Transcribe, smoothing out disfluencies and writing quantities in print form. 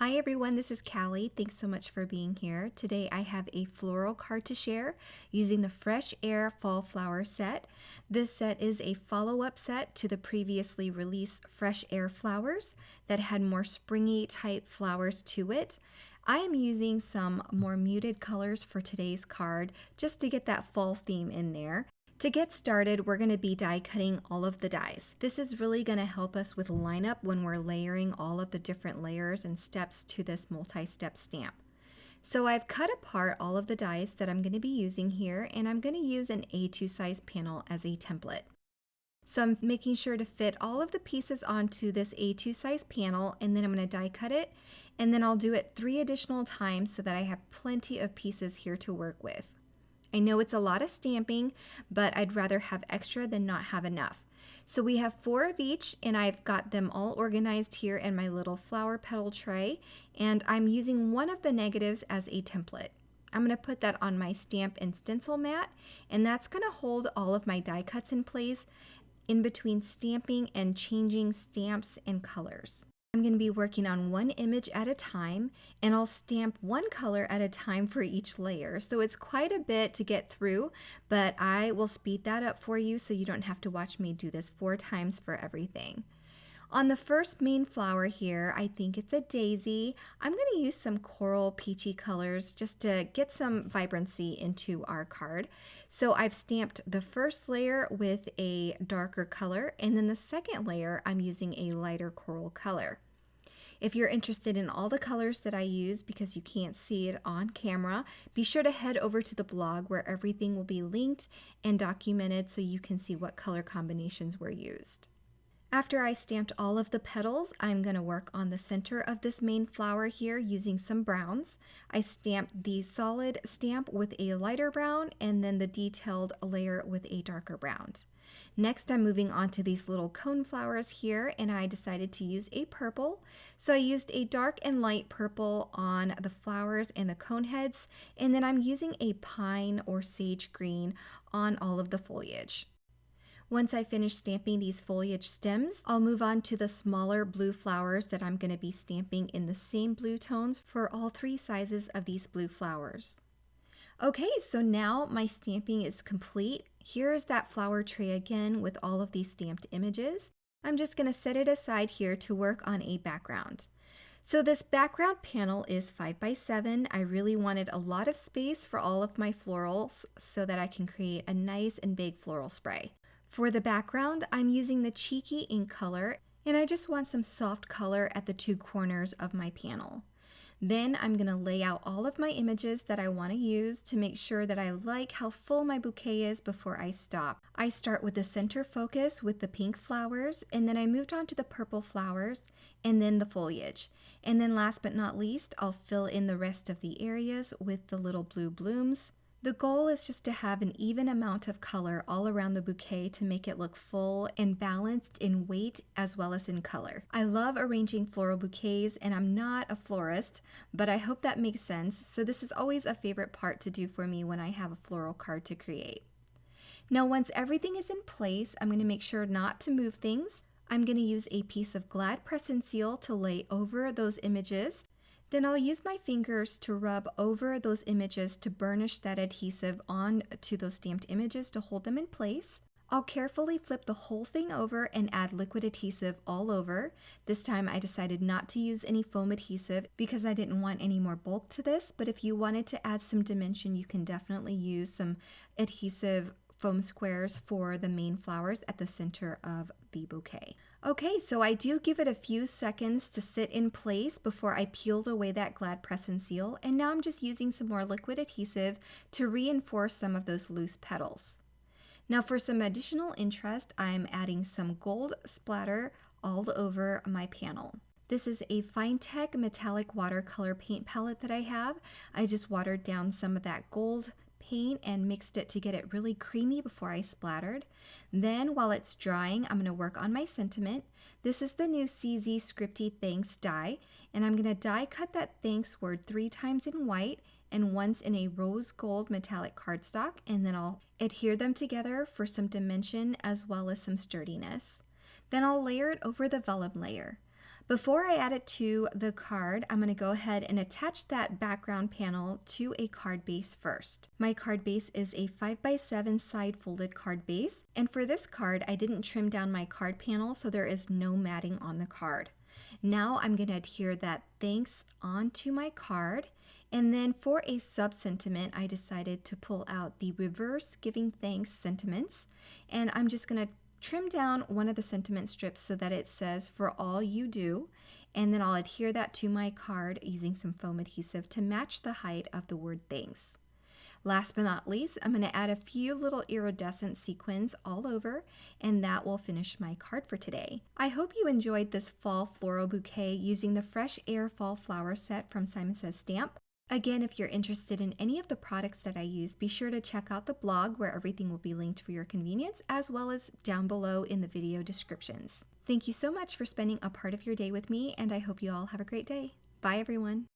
Hi everyone, this is Callie. Thanks so much for being here. Today I have a floral card to share using the Fresh Air Fall Flower set. This set is a follow-up set to the previously released Fresh Air Flowers that had more springy type flowers to it. I am using some more muted colors for today's card just to get that fall theme in there. To get started, we're going to be die cutting all of the dies. This is really going to help us with lineup when we're layering all of the different layers and steps to this multi-step stamp. So I've cut apart all of the dies that I'm going to be using here, and I'm going to use an A2 size panel as a template. So I'm making sure to fit all of the pieces onto this A2 size panel, and then I'm going to die cut it, and then I'll do it 3 additional times so that I have plenty of pieces here to work with. I know it's a lot of stamping, but I'd rather have extra than not have enough. So we have 4 of each, and I've got them all organized here in my little flower petal tray, and I'm using one of the negatives as a template. I'm going to put that on my stamp and stencil mat, and that's going to hold all of my die cuts in place in between stamping and changing stamps and colors. I'm going to be working on one image at a time, and I'll stamp one color at a time for each layer. So it's quite a bit to get through, but I will speed that up for you so you don't have to watch me do this 4 times for everything. On the first main flower here, I think it's a daisy. I'm going to use some coral peachy colors just to get some vibrancy into our card. So I've stamped the first layer with a darker color, and then the second layer I'm using a lighter coral color. If you're interested in all the colors that I use because you can't see it on camera, be sure to head over to the blog where everything will be linked and documented so you can see what color combinations were used. After I stamped all of the petals, I'm going to work on the center of this main flower here using some browns. I stamped the solid stamp with a lighter brown and then the detailed layer with a darker brown. Next, I'm moving on to these little cone flowers here, and I decided to use a purple. So I used a dark and light purple on the flowers and the cone heads, and then I'm using a pine or sage green on all of the foliage. Once I finish stamping these foliage stems, I'll move on to the smaller blue flowers that I'm going to be stamping in the same blue tones for all 3 sizes of these blue flowers. Okay, so now my stamping is complete. Here's that flower tray again with all of these stamped images. I'm just going to set it aside here to work on a background. So this background panel is 5 by 7. I really wanted a lot of space for all of my florals so that I can create a nice and big floral spray. For the background, I'm using the Cheeky ink color, and I just want some soft color at the 2 corners of my panel. Then I'm going to lay out all of my images that I want to use to make sure that I like how full my bouquet is before I stop. I start with the center focus with the pink flowers, and then I moved on to the purple flowers, and then the foliage. And then last but not least, I'll fill in the rest of the areas with the little blue blooms. The goal is just to have an even amount of color all around the bouquet to make it look full and balanced in weight as well as in color. I love arranging floral bouquets, and I'm not a florist, but I hope that makes sense. So this is always a favorite part to do for me when I have a floral card to create. Now once everything is in place, I'm going to make sure not to move things. I'm going to use a piece of glad press and seal to lay over those images. Then I'll use my fingers to rub over those images to burnish that adhesive on to those stamped images to hold them in place. I'll carefully flip the whole thing over and add liquid adhesive all over. This time I decided not to use any foam adhesive because I didn't want any more bulk to this, but if you wanted to add some dimension, you can definitely use some adhesive foam squares for the main flowers at the center of the bouquet. Okay, so I do give it a few seconds to sit in place before I peeled away that glad press and seal, and now I'm just using some more liquid adhesive to reinforce some of those loose petals. Now for some additional interest, I'm adding some gold splatter all over my panel. This is a Finetec metallic watercolor paint palette that I have. I just watered down some of that gold paint and mixed it to get it really creamy before I splattered. Then while it's drying, I'm going to work on my sentiment. This is the new CZ Scripty Thanks die, and I'm going to die cut that thanks word 3 times in white and once in a rose gold metallic cardstock, and then I'll adhere them together for some dimension as well as some sturdiness. Then I'll layer it over the vellum layer. Before I add it to the card, I'm going to go ahead and attach that background panel to a card base first. My card base is a 5x7 side folded card base, and for this card, I didn't trim down my card panel, so there is no matting on the card. Now I'm going to adhere that thanks onto my card, and then for a sub-sentiment, I decided to pull out the reverse giving thanks sentiments, and I'm just going to trim down one of the sentiment strips so that it says "for all you do," and then I'll adhere that to my card using some foam adhesive to match the height of the word thanks. Last but not least, I'm going to add a few little iridescent sequins all over, and that will finish my card for today. I hope you enjoyed this fall floral bouquet using the Fresh Air Fall Flower Set from Simon Says Stamp. Again, if you're interested in any of the products that I use, be sure to check out the blog where everything will be linked for your convenience, as well as down below in the video descriptions. Thank you so much for spending a part of your day with me, and I hope you all have a great day. Bye, everyone.